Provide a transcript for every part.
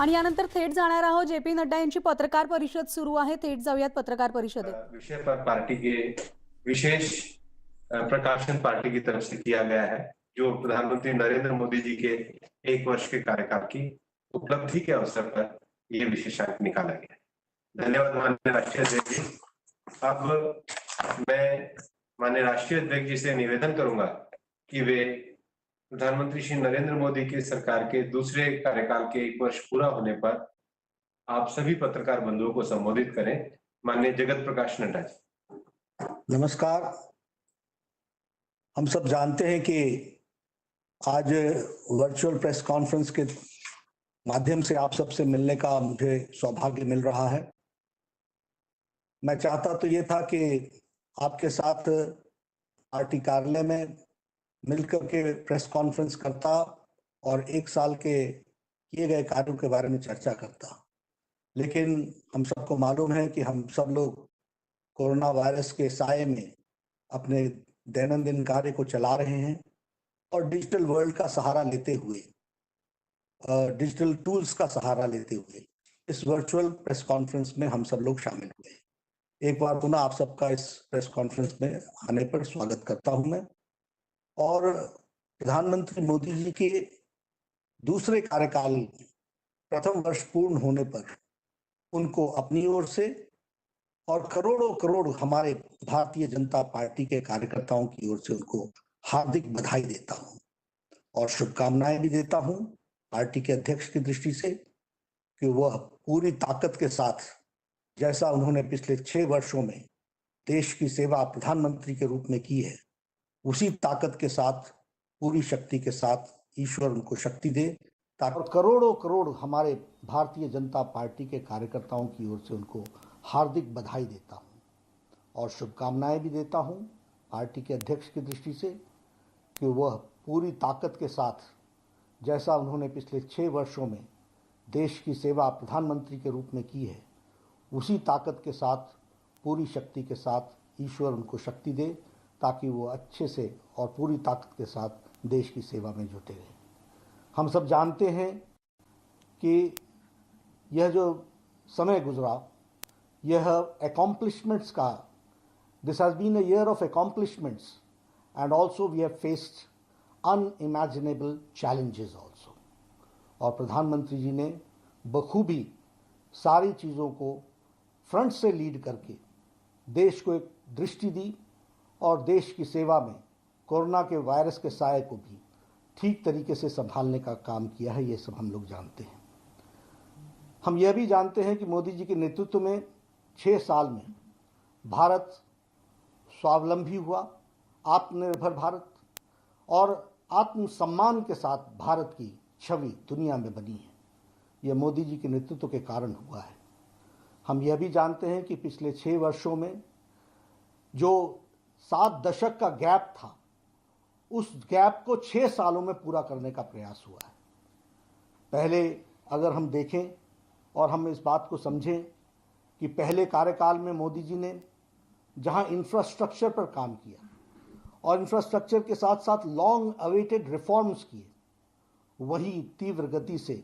आणि यानंतर थेट जाणार आहोत जे.पी. नड्डा यांची पत्रकार परिषद सुरू आहे. थेट जाऊयात पत्रकार परिषदेत. विषय पर पार्टी के विशेष प्रकाशन पार्टी की तरफ से किया गया है, जो प्रधानमंत्री नरेंद्र मोदी जी के 1 वर्ष के कार्यकाल की उपलब्धि के अवसर पर ये विशेषांक निकाला गया है। धन्यवाद माननीय राष्ट्रीय अध्यक्ष जी। अब मैं माननीय राष्ट्रीय अध्यक्ष जी से निवेदन करूंगा कि वे प्रधानमंत्री श्री नरेंद्र मोदी की सरकार के दूसरे कार्यकाल के 1 वर्ष पूरा होने पर आप सभी पत्रकार बंधुओं को संबोधित करें। माननीय जगत प्रकाश नड्डा जी। नमस्कार। हम सब जानते हैं कि आज वर्चुअल प्रेस कॉन्फ्रेंस के माध्यम से आप सबसे मिलने का मुझे सौभाग्य मिल रहा है। मैं चाहता तो ये था कि आपके साथ पार्टी कार्यालय में मिलकर के प्रेस कॉन्फ्रेंस करता और 1 साल के किए गए कार्यों के बारे में चर्चा करता, लेकिन हम सबको मालूम है कि हम सब लोग कोरोना वायरस के साए में अपने दैनंदिन कार्य को चला रहे हैं और डिजिटल वर्ल्ड का सहारा लेते हुए, डिजिटल टूल्स का सहारा लेते हुए इस वर्चुअल प्रेस कॉन्फ्रेंस में हम सब लोग शामिल हुए। एक बार पुनः आप सबका इस प्रेस कॉन्फ्रेंस में आने पर स्वागत करता हूं मैं। और प्रधानमंत्री मोदी जी के दूसरे कार्यकाल प्रथम वर्ष पूर्ण होने पर उनको अपनी ओर से और करोड़ों करोड़ हमारे भारतीय जनता पार्टी के कार्यकर्ताओं की ओर से उनको हार्दिक बधाई देता हूं और शुभकामनाएं भी देता हूं पार्टी के अध्यक्ष की दृष्टि से कि वह पूरी ताकत के साथ, जैसा उन्होंने पिछले 6 वर्षों में देश की सेवा प्रधानमंत्री के रूप में की है, उसी ताकत के साथ, पूरी शक्ति के साथ ईश्वर उनको शक्ति दे, ताकि करोड़ों करोड़ हमारे भारतीय जनता पार्टी के कार्यकर्ताओं की ओर से उनको हार्दिक बधाई देता हूं और शुभकामनाएं भी देता हूं पार्टी के अध्यक्ष की दृष्टि से कि वह पूरी ताकत के साथ, जैसा उन्होंने पिछले 6 वर्षों में देश की सेवा प्रधानमंत्री के रूप में की है, उसी ताकत के साथ, पूरी शक्ति के साथ ईश्वर उनको शक्ति दे ताकि वो अच्छे से और पूरी ताकत के साथ देश की सेवा में जुटे रहें। हम सब जानते हैं कि यह जो समय गुजरा, यह अकॉम्प्लिशमेंट्स का, this has been a year of accomplishments and also we have faced unimaginable challenges also. और प्रधानमंत्री जी ने बखूबी सारी चीज़ों को फ्रंट से लीड करके देश को एक दृष्टि दी और देश की सेवा में कोरोना के वायरस के साए को भी ठीक तरीके से संभालने का काम किया है। ये सब हम लोग जानते हैं। हम यह भी जानते हैं कि मोदी जी के नेतृत्व में 6 साल में भारत स्वावलंबी हुआ, आत्मनिर्भर भारत और आत्मसम्मान के साथ भारत की छवि दुनिया में बनी है। यह मोदी जी के नेतृत्व के कारण हुआ है। हम यह भी जानते हैं कि पिछले 6 वर्षों में जो 7 दशक का गैप था, उस गैप को 6 सालों में पूरा करने का प्रयास हुआ है। पहले अगर हम देखें और हम इस बात को समझें कि पहले कार्यकाल में मोदी जी ने जहां इंफ्रास्ट्रक्चर पर काम किया और इंफ्रास्ट्रक्चर के साथ साथ लॉन्ग अवेटेड रिफॉर्म्स किए, वही तीव्र गति से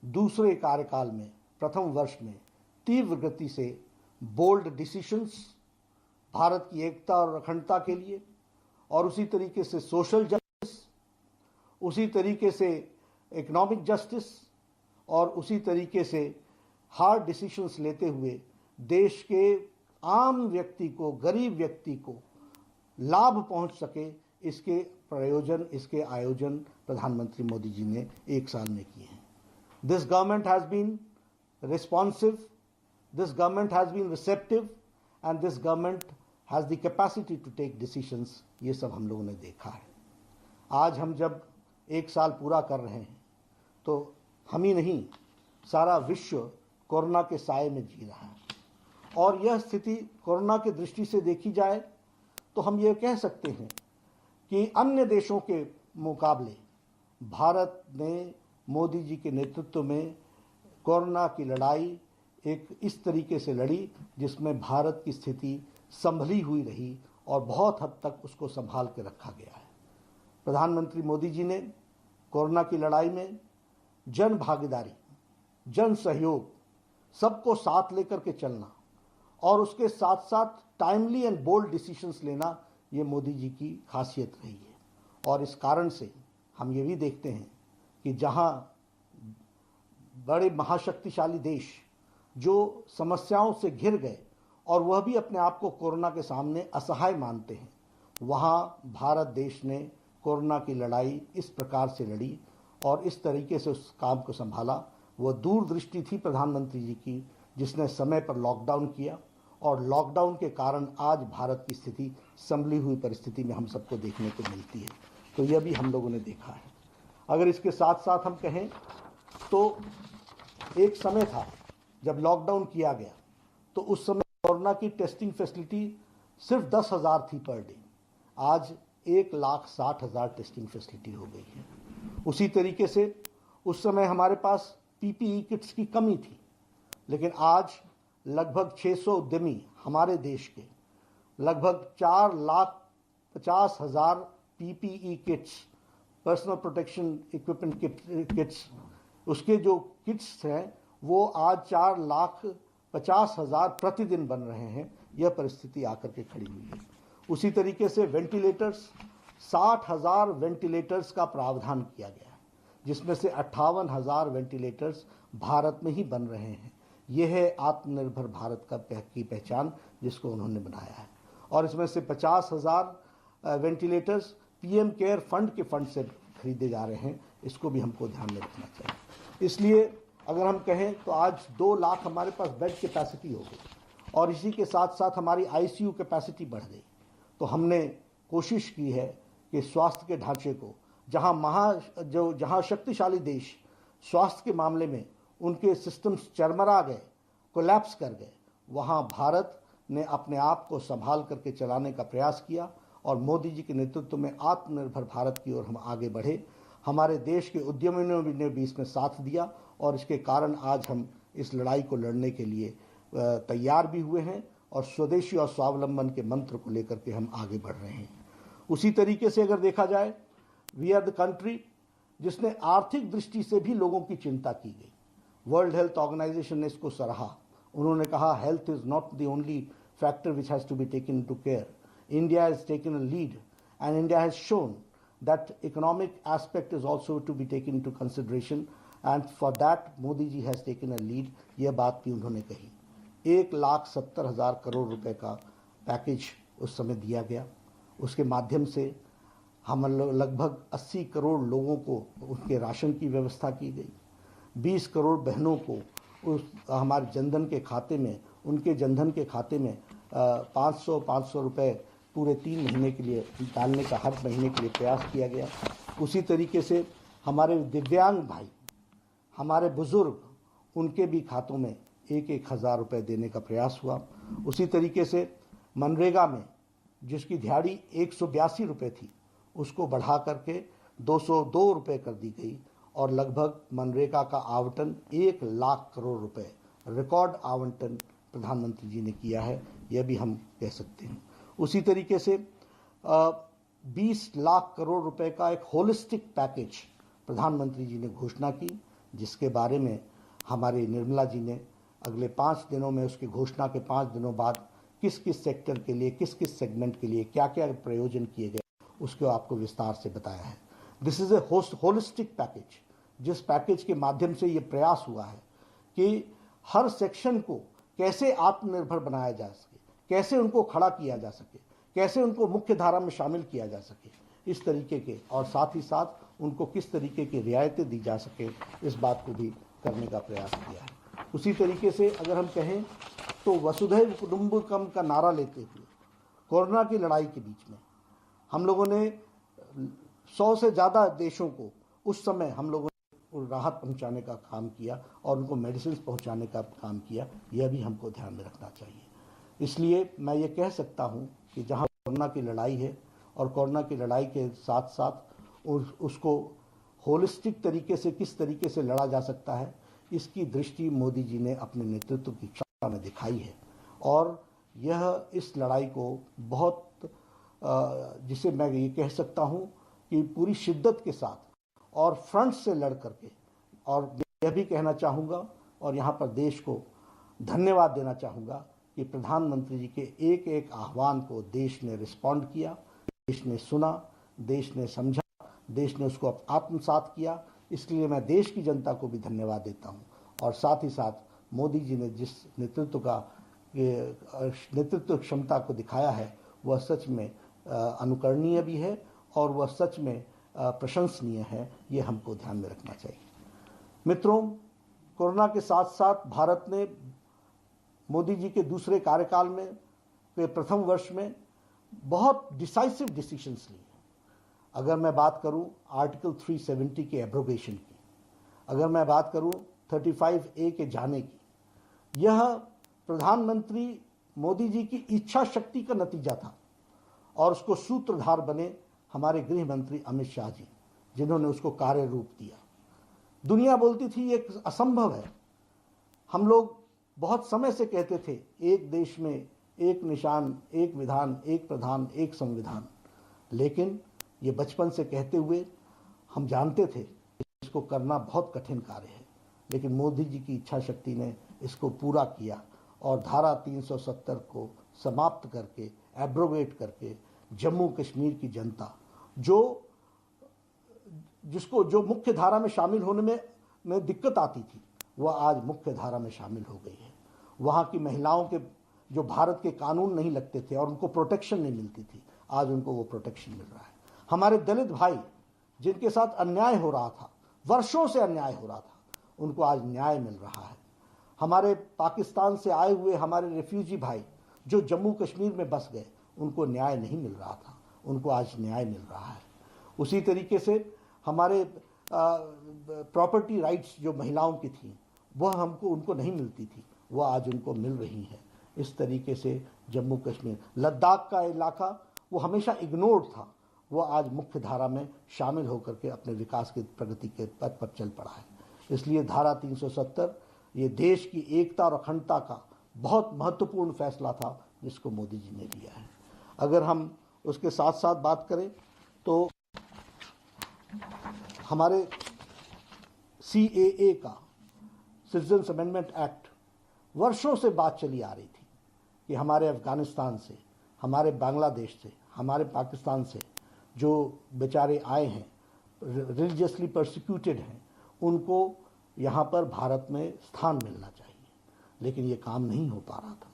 दूसरे कार्यकाल में प्रथम वर्ष में तीव्र गति से बोल्ड डिसीशंस भारत की एकता और अखंडता के लिए, और उसी तरीके से सोशल जस्टिस, उसी तरीके से इकोनॉमिक जस्टिस और उसी तरीके से हार्ड डिसीशंस लेते हुए देश के आम व्यक्ति को, गरीब व्यक्ति को लाभ पहुंच सके, इसके प्रयोजन, इसके आयोजन प्रधानमंत्री मोदी जी ने 1 साल में किए हैं। This government has been responsive, this government has been receptive and this government has the capacity to take decisions. ये सब हम लोगों ने देखा है। आज हम जब 1 साल पूरा कर रहे हैं तो हम ही नहीं, सारा विश्व कोरोना के साए में जी रहा है। और यह स्थिति कोरोना की दृष्टि से देखी जाए तो हम ये कह सकते हैं कि अन्य देशों के मुकाबले भारत ने मोदी जी के नेतृत्व में कोरोना की लड़ाई एक इस तरीके से लड़ी जिसमें भारत की स्थिति संभली हुई रही और बहुत हद तक उसको संभाल के रखा गया है। प्रधानमंत्री मोदी जी ने कोरोना की लड़ाई में जन भागीदारी जन सहयोग, सबको साथ लेकर के चलना और उसके साथ साथ टाइमली एंड बोल्ड डिसीजंस लेना, ये मोदी जी की खासियत रही है। और इस कारण से हम ये भी देखते हैं कि जहां बड़े महाशक्तिशाली देश जो समस्याओं से घिर गए और वह भी अपने आप को कोरोना के सामने असहाय मानते हैं, वहां भारत देश ने कोरोना की लड़ाई इस प्रकार से लड़ी और इस तरीके से उस काम को संभाला। वह दूरदृष्टि थी प्रधानमंत्री जी की, जिसने समय पर लॉकडाउन किया और लॉकडाउन के कारण आज भारत की स्थिति संभली हुई परिस्थिति में हम सबको देखने को मिलती है। तो यह भी हम लोगों ने देखा है। अगर इसके साथ साथ हम कहें तो एक समय था जब लॉकडाउन किया गया, तो उस समय कोरोना की टेस्टिंग फैसिलिटी सिर्फ 10,000 थी पर डे। आज 1,60,000 टेस्टिंग फैसिलिटी हो गई है। उसी तरीके से उस समय हमारे पास पीपीई किट्स की कमी थी, लेकिन आज लगभग 600 उद्यमी हमारे देश के लगभग 4,50,000 PPE kits, personal protection equipment kits, उसके जो किट्स हैं वो आज 4,50,000 प्रतिदिन बन रहे हैं। यह परिस्थिति आकर के खड़ी हुई है। उसी तरीके से वेंटिलेटर्स, 60,000 वेंटिलेटर्स का प्रावधान किया गया है, जिसमें से 58,000 वेंटिलेटर्स भारत में ही बन रहे हैं। यह है आत्मनिर्भर भारत की पहचान जिसको उन्होंने बनाया है। और इसमें से 50,000 वेंटिलेटर्स पीएम केयर फंड के फंड से खरीदे जा रहे हैं। इसको भी हमको ध्यान में रखना चाहिए। इसलिए अगर हम कहें तो आज 2 लाख हमारे पास बेड कैपेसिटी हो गई और इसी के साथ साथ हमारी आईसीयू कैपेसिटी बढ़ गई। तो हमने कोशिश की है कि स्वास्थ्य के ढांचे को, जहां शक्तिशाली देश स्वास्थ्य के मामले में उनके सिस्टम्स चरमरा गए, कोलैप्स कर गए, वहां भारत ने अपने आप को संभाल करके चलाने का प्रयास किया और मोदी जी के नेतृत्व में आत्मनिर्भर भारत की ओर हम आगे बढ़े। हमारे देश के उद्यमियों ने भी इसमें साथ दिया और इसके कारण आज हम इस लड़ाई को लड़ने के लिए तैयार भी हुए हैं और स्वदेशी और स्वावलंबन के मंत्र को लेकर के हम आगे बढ़ रहे हैं। उसी तरीके से अगर देखा जाए, वी आर द कंट्री जिसने आर्थिक दृष्टि से भी लोगों की चिंता की गई। वर्ल्ड हेल्थ ऑर्गेनाइजेशन ने इसको सराहा। उन्होंने कहा health is not the only factor which has to be taken into care. India has taken a lead and India has shown that economic aspect is also to be taken into consideration and for that Modi ji has taken a lead. यह बात भी उन्होंने कही। 1,70,000 करोड़ रुपए का package उस समय दिया गया। उसके माध्यम से हम लगभग 80 करोड़ लोगों को उनके राशन की व्यवस्था की गई। 20 करोड़ बहनों को उस हमारे जनधन के खाते में, उनके जनधन के खाते में 500 रुपए पूरे 3 महीने के लिए डालने का हर महीने के लिए प्रयास किया गया। उसी तरीके से हमारे दिव्यांग भाई, हमारे बुजुर्ग, उनके भी खातों में 1,000 रुपये देने का प्रयास हुआ। उसी तरीके से मनरेगा में जिसकी दिहाड़ी 182 रुपये थी, उसको बढ़ा करके 202 रुपये कर दी गई और लगभग मनरेगा का आवंटन 1 लाख करोड़ रुपए, रिकॉर्ड आवंटन प्रधानमंत्री जी ने किया है, यह भी हम कह सकते हैं। उसी तरीके से 20 लाख करोड़ रुपए का एक होलिस्टिक पैकेज प्रधानमंत्री जी ने घोषणा की, जिसके बारे में हमारे निर्मला जी ने अगले 5 दिनों में, उसकी घोषणा के 5 दिनों बाद किस किस सेक्टर के लिए, किस किस सेगमेंट के लिए क्या क्या प्रयोजन किए गए, उसको आपको विस्तार से बताया है। This is a holistic package, जिस पैकेज के माध्यम से ये प्रयास हुआ है कि हर सेक्शन को कैसे आत्मनिर्भर बनाया जा सके, कैसे उनको खड़ा किया जा सके, कैसे उनको मुख्य धारा में शामिल किया जा सके, इस तरीके के, और साथ ही साथ उनको किस तरीके की रियायतें दी जा सके, इस बात को भी करने का प्रयास किया है। उसी तरीके से अगर हम कहें तो वसुधैव कुटुंबकम का नारा लेते हुए कोरोना की लड़ाई के बीच में हम लोगों ने 100 से ज़्यादा देशों को उस समय हम लोगों ने राहत पहुंचाने का काम किया और उनको मेडिसिन पहुंचाने का काम किया। यह भी हमको ध्यान में रखना चाहिए। इसलिए मैं ये कह सकता हूं कि जहां कोरोना की लड़ाई है और कोरोना की लड़ाई के साथ साथ उसको होलिस्टिक तरीके से किस तरीके से लड़ा जा सकता है, इसकी दृष्टि मोदी जी ने अपने नेतृत्व की क्षमता में दिखाई है और यह इस लड़ाई को बहुत जिसे मैं ये कह सकता हूं कि पूरी शिद्दत के साथ और फ्रंट से लड़ करके और यह भी कहना चाहूँगा और यहाँ पर देश को धन्यवाद देना चाहूँगा कि प्रधानमंत्री जी के एक एक आह्वान को देश ने रिस्पॉन्ड किया, देश ने सुना, देश ने समझा, देश ने उसको आत्मसात किया। इसलिए मैं देश की जनता को भी धन्यवाद देता हूँ और साथ ही साथ मोदी जी ने जिस नेतृत्व क्षमता को दिखाया है वह सच में अनुकरणीय भी है और वह सच में प्रशंसनीय है। ये हमको ध्यान में रखना चाहिए। मित्रों, कोरोना के साथ साथ भारत ने मोदी जी के दूसरे कार्यकाल में के प्रथम वर्ष में बहुत डिसाइसिव डिसीजंस लिए। अगर मैं बात करूं आर्टिकल 370 के एब्रोगेशन की, अगर मैं बात करूं 35A के जाने की, यह प्रधानमंत्री मोदी जी की इच्छा शक्ति का नतीजा था और उसको सूत्रधार बने हमारे गृह मंत्री अमित शाह जी, जिन्होंने उसको कार्य रूप दिया। दुनिया बोलती थी ये असंभव है। हम लोग बहुत समय से कहते थे एक देश में एक निशान, एक विधान, एक प्रधान, एक संविधान, लेकिन ये बचपन से कहते हुए हम जानते थे इसको करना बहुत कठिन कार्य है, लेकिन मोदी जी की इच्छा शक्ति ने इसको पूरा किया और धारा 370 को समाप्त करके, एब्रोगेट करके जम्मू कश्मीर की जनता जो मुख्य धारा में शामिल होने में दिक्कत आती थी, वह आज मुख्य धारा में शामिल हो गई है। वहाँ की महिलाओं के जो भारत के कानून नहीं लगते थे और उनको प्रोटेक्शन नहीं मिलती थी, आज उनको वो प्रोटेक्शन मिल रहा है। हमारे दलित भाई जिनके साथ अन्याय हो रहा था, वर्षों से अन्याय हो रहा था, उनको आज न्याय मिल रहा है। हमारे पाकिस्तान से आए हुए हमारे रेफ्यूजी भाई जो जम्मू कश्मीर में बस गए, उनको न्याय नहीं मिल रहा था, उनको आज न्याय मिल रहा है। उसी तरीके से हमारे प्रॉपर्टी राइट्स जो महिलाओं की थी, वह उनको नहीं मिलती थी, वह आज उनको मिल रही है। इस तरीके से जम्मू कश्मीर, लद्दाख का इलाका वो हमेशा इग्नोर्ड था, वह आज मुख्य धारा में शामिल होकर के अपने विकास की प्रगति के पथ पर चल पड़ा है। इसलिए धारा 370 ये देश की एकता और अखंडता का बहुत महत्वपूर्ण फैसला था जिसको मोदी जी ने लिया है। अगर हम उसके साथ साथ बात करें तो हमारे CAA का, सिटीजन्स अमेंडमेंट एक्ट, वर्षों से बात चली आ रही थी कि हमारे अफगानिस्तान से, हमारे बांग्लादेश से, हमारे पाकिस्तान से जो बेचारे आए हैं, रिलीजियसली परसिक्यूटेड हैं, उनको यहाँ पर भारत में स्थान मिलना चाहिए, लेकिन ये काम नहीं हो पा रहा था।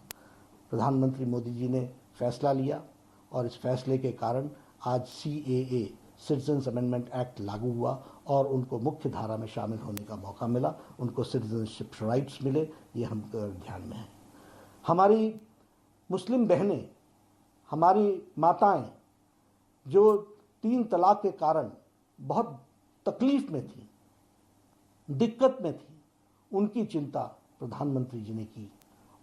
प्रधानमंत्री मोदी जी ने फैसला लिया और इस फैसले के कारण आज CAA, सिटीजन्स अमेंडमेंट एक्ट लागू हुआ और उनको मुख्य धारा में शामिल होने का मौका मिला, उनको सिटीजनशिप राइट्स मिले। ये हम ध्यान में है। हमारी मुस्लिम बहनें, हमारी माताएं जो 3 तलाक के कारण बहुत तकलीफ में थी, दिक्कत में थी, उनकी चिंता प्रधानमंत्री जी ने की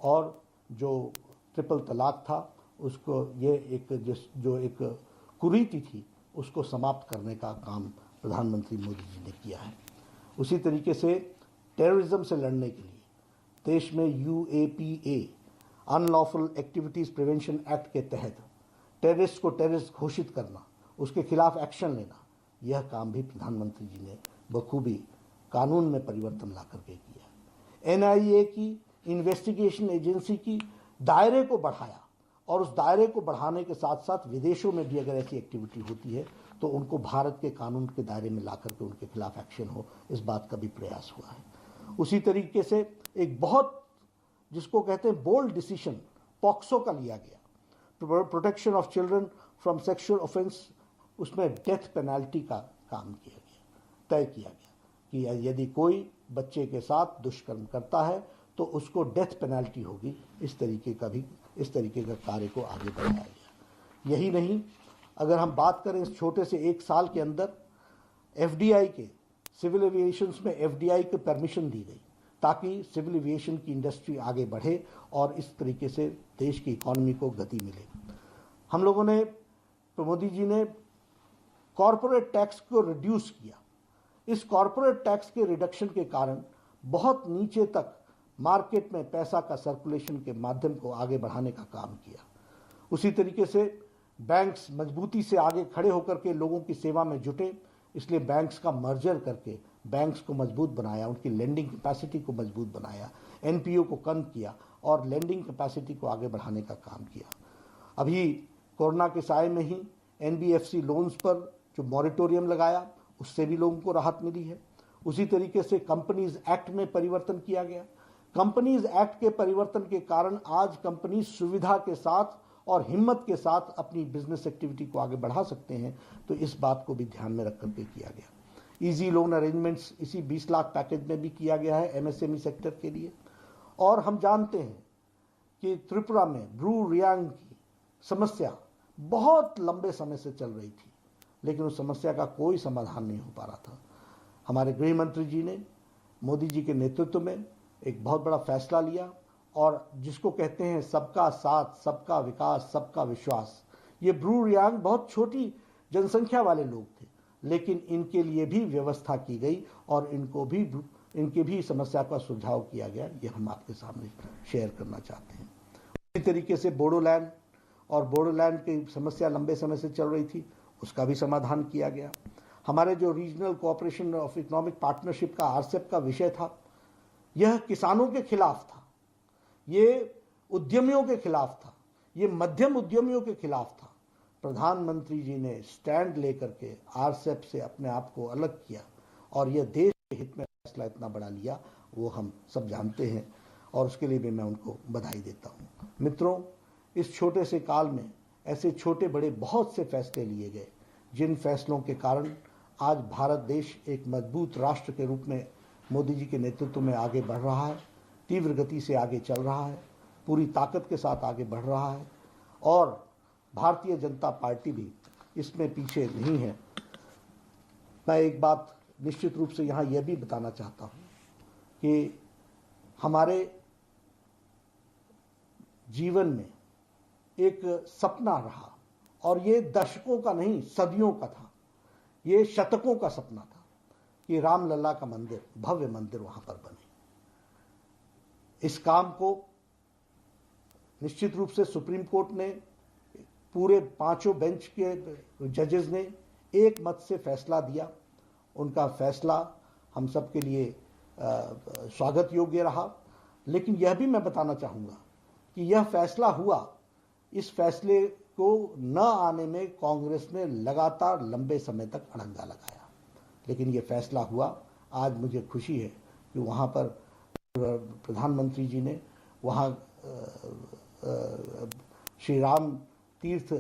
और जो ट्रिपल तलाक था उसको जो एक कुरीति थी उसको समाप्त करने का काम प्रधानमंत्री मोदी जी ने किया है। उसी तरीके से टेररिज्म से लड़ने के लिए देश में UAPA, unlawful activities prevention act के तहत टेररिस्ट को टेररिस्ट घोषित करना, उसके खिलाफ एक्शन लेना, यह काम भी प्रधानमंत्री जी ने बखूबी कानून में परिवर्तन ला करके किया। NIA की, इन्वेस्टिगेशन एजेंसी की दायरे को बढ़ाया और उस दायरे को बढ़ाने के साथ साथ विदेशों में भी अगर ऐसी एक्टिविटी होती है तो उनको भारत के कानून के दायरे में ला करके उनके खिलाफ एक्शन हो, इस बात का भी प्रयास हुआ है। उसी तरीके से एक बहुत जिसको कहते हैं बोल्ड डिसीजन पॉक्सो का लिया गया, protection of children from sexual offence, उसमें डेथ पेनल्टी का काम किया गया, तय किया गया कि यदि कोई बच्चे के साथ दुष्कर्म करता है तो उसको डेथ पेनल्टी होगी। इस तरीके का कार्य को आगे बढ़ाया गया। यही नहीं, अगर हम बात करें इस छोटे से 1 साल के अंदर FDI के, सिविल एविएशन में FDI के परमिशन दी गई ताकि सिविल एविएशन की इंडस्ट्री आगे बढ़े और इस तरीके से देश की इकॉनमी को गति मिले। हम लोगों ने, मोदी जी ने कॉरपोरेट टैक्स को रिड्यूस किया। इस कॉरपोरेट टैक्स के रिडक्शन के कारण बहुत नीचे तक मार्केट में पैसा का सर्कुलेशन के माध्यम को आगे बढ़ाने का काम किया। उसी तरीके से बैंक्स मजबूती से आगे खड़े होकर के लोगों की सेवा में जुटे, इसलिए बैंक्स का मर्जर करके बैंक्स को मजबूत बनाया, उनकी लेंडिंग कैपेसिटी को मजबूत बनाया, एनपीओ को कम किया और लेंडिंग कैपेसिटी को आगे बढ़ाने का काम किया। अभी कोरोना के साए में ही एनबीएफसी लोन्स पर जो मॉरिटोरियम लगाया उससे भी लोगों को राहत मिली है। उसी तरीके से कंपनीज एक्ट में परिवर्तन किया गया। कंपनीज एक्ट के परिवर्तन के कारण आज कंपनी सुविधा के साथ और हिम्मत के साथ अपनी बिजनेस एक्टिविटी को आगे बढ़ा सकते हैं, तो इस बात को भी ध्यान में रख करके किया गया। इजी लोन अरेंजमेंट्स इसी 20 लाख पैकेज में भी किया गया है एमएसएमई सेक्टर के लिए। और हम जानते हैं कि त्रिपुरा में ब्रू रियांग की समस्या बहुत लंबे समय से चल रही थी, लेकिन उस समस्या का कोई समाधान नहीं हो पा रहा था। हमारे गृह मंत्री जी ने मोदी जी के नेतृत्व में एक बहुत बड़ा फैसला लिया और जिसको कहते हैं सबका साथ, सबका विकास, सबका विश्वास। ये ब्रू रियांग बहुत छोटी जनसंख्या वाले लोग थे, लेकिन इनके लिए भी व्यवस्था की गई और इनके भी समस्या का सुझाव किया गया। ये हम आपके सामने शेयर करना चाहते हैं। इसी तरीके से बोडोलैंड की समस्या लंबे समय से चल रही थी, उसका भी समाधान किया गया। हमारे जो regional cooperation of economic partnership का आरसेप का विषय था, यह किसानों के खिलाफ था, ये उद्यमियों के खिलाफ था, ये मध्यम उद्यमियों के खिलाफ था। प्रधानमंत्री जी ने स्टैंड लेकर के आरसेप से अपने आप को अलग किया और यह देश के हित में फैसला इतना बड़ा लिया, वो हम सब जानते हैं और उसके लिए भी मैं उनको बधाई देता हूँ। मित्रों, इस छोटे से काल में ऐसे छोटे बड़े बहुत से फैसले लिए गए, जिन फैसलों के कारण आज भारत देश एक मजबूत राष्ट्र के रूप में मोदी जी के नेतृत्व में आगे बढ़ रहा है, तीव्र गति से आगे चल रहा है, पूरी ताकत के साथ आगे बढ़ रहा है और भारतीय जनता पार्टी भी इसमें पीछे नहीं है। मैं एक बात निश्चित रूप से यहाँ यह भी बताना चाहता हूँ कि हमारे जीवन में एक सपना रहा और ये दशकों का नहीं, सदियों का था, ये शतकों का सपना था कि रामलला का मंदिर, भव्य मंदिर वहां पर बने। इस काम को निश्चित रूप से सुप्रीम कोर्ट ने, पूरे 5 बेंच के जजेस ने एक मत से फैसला दिया। उनका फैसला हम सब के लिए स्वागत योग्य रहा। लेकिन यह भी मैं बताना चाहूँगा कि यह फैसला हुआ, इस फैसले को न आने में कांग्रेस ने लगातार लंबे समय तक अड़ंगा लगाया, लेकिन यह फैसला हुआ। आज मुझे खुशी है कि वहाँ पर प्रधानमंत्री जी ने वहाँ श्री राम तीर्थ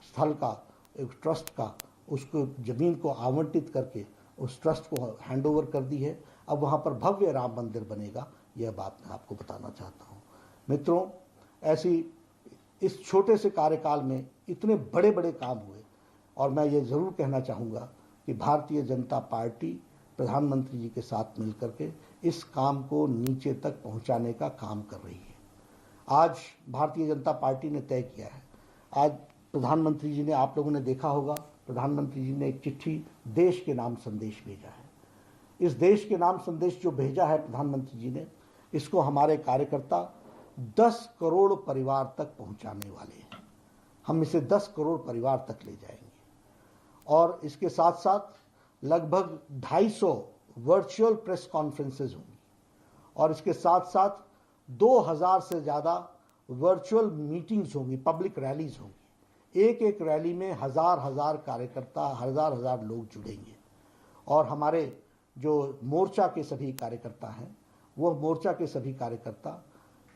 स्थल का एक ट्रस्ट का उसको जमीन को आवंटित करके उस ट्रस्ट को हैंडओवर कर दी है। अब वहाँ पर भव्य राम मंदिर बनेगा, यह बात मैं आपको बताना चाहता हूँ। मित्रों, ऐसी इस छोटे से कार्यकाल में इतने बड़े बड़े काम हुए और मैं ये ज़रूर कहना चाहूँगा कि भारतीय जनता पार्टी प्रधानमंत्री जी के साथ मिलकर के इस काम को नीचे तक पहुँचाने का काम कर रही है। आज भारतीय जनता पार्टी ने तय किया है, आज प्रधानमंत्री जी ने, आप लोगों ने देखा होगा, प्रधानमंत्री जी ने एक चिट्ठी देश के नाम संदेश भेजा है। इस देश के नाम संदेश जो भेजा है प्रधानमंत्री जी ने, इसको हमारे कार्यकर्ता 10 करोड़ परिवार तक पहुंचाने वाले हैं। हम इसे 10 करोड़ परिवार तक ले जाएंगे और इसके साथ साथ लगभग 250 वर्चुअल प्रेस कॉन्फ्रेंसेज होंगी और इसके साथ साथ 2000 से ज़्यादा वर्चुअल मीटिंग्स होंगी, पब्लिक रैलीज होंगी। एक एक रैली में हजार कार्यकर्ता, हजार लोग जुड़ेंगे और हमारे जो मोर्चा के सभी कार्यकर्ता हैं, वह मोर्चा के सभी कार्यकर्ता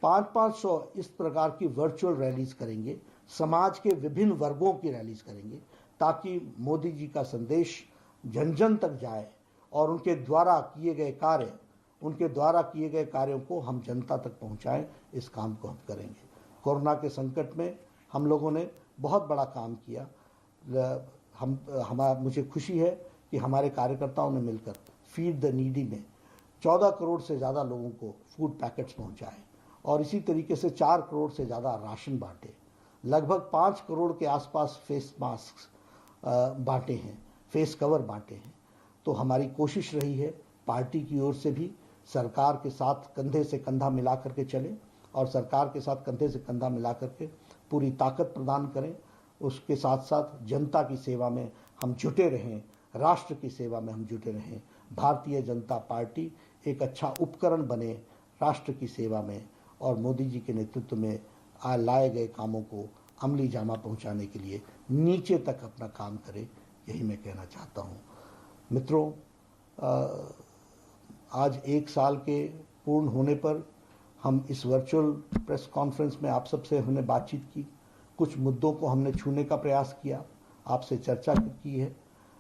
500 इस प्रकार की वर्चुअल रैलीज करेंगे, समाज के विभिन्न वर्गों की रैलीज करेंगे, ताकि मोदी जी का संदेश जन जन तक जाए और उनके द्वारा किए गए कार्यों को हम जनता तक पहुंचाएं। इस काम को हम करेंगे। कोरोना के संकट में हम लोगों ने बहुत बड़ा काम किया। मुझे खुशी है कि हमारे कार्यकर्ताओं ने मिलकर फीड द नीडी में 14 करोड़ से ज़्यादा लोगों को फूड पैकेट्स पहुंचाए और इसी तरीके से 4 करोड़ से ज़्यादा राशन बांटे, लगभग 5 करोड़ के आसपास फेस मास्क बांटे हैं, फेस कवर बांटे हैं। तो हमारी कोशिश रही है पार्टी की ओर से भी सरकार के साथ कंधे से कंधा मिला करके चलें और सरकार के साथ कंधे से कंधा मिला करके पूरी ताकत प्रदान करें। उसके साथ साथ जनता की सेवा में हम जुटे रहें, राष्ट्र की सेवा में हम जुटे रहें। भारतीय जनता पार्टी एक अच्छा उपकरण बने राष्ट्र की सेवा में और मोदी जी के नेतृत्व में लाए गए कामों को अमली जामा पहुंचाने के लिए नीचे तक अपना काम करे, यही मैं कहना चाहता हूं। मित्रों, आज 1 साल के पूर्ण होने पर हम इस वर्चुअल प्रेस कॉन्फ्रेंस में आप सबसे हमने बातचीत की, कुछ मुद्दों को हमने छूने का प्रयास किया, आपसे चर्चा की है।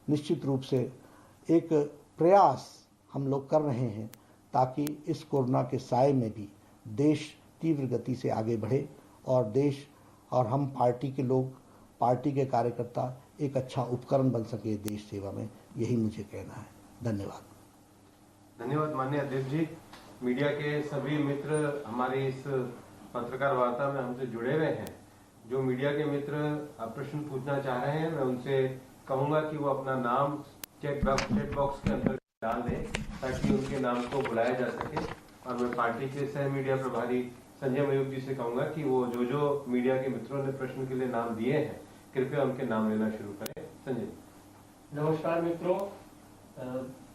निश्चित रूप से एक प्रयास हम लोग कर रहे हैं ताकि इस कोरोना के साए में भी देश तीव्र गति से आगे बढ़े और देश और हम पार्टी के लोग, पार्टी के कार्यकर्ता एक अच्छा उपकरण बन सके देश सेवा में, यही मुझे कहना है। धन्यवाद। धन्यवाद माननीय अध्यक्ष जी। मीडिया के सभी मित्र हमारी इस पत्रकार वार्ता में हमसे जुड़े हुए हैं। जो मीडिया के मित्र प्रश्न पूछना चाह रहे हैं, मैं उनसे कहूंगा कि वो अपना नाम चैट बॉक्स के अंदर डाल दें ताकि उनके नाम को बुलाया जा सके। और मैं पार्टी के सह मीडिया प्रभारी संजय मयूख जी से कहूंगा कि वो जो मीडिया के मित्रों ने प्रश्न के लिए नाम दिए हैं, कृपया उनके नाम लेना शुरू करें। संजय। नमस्कार मित्रों,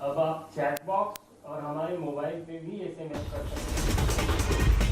अब आप चैट बॉक्स और हमारे मोबाइल पे भी SMS कर सकते हैं।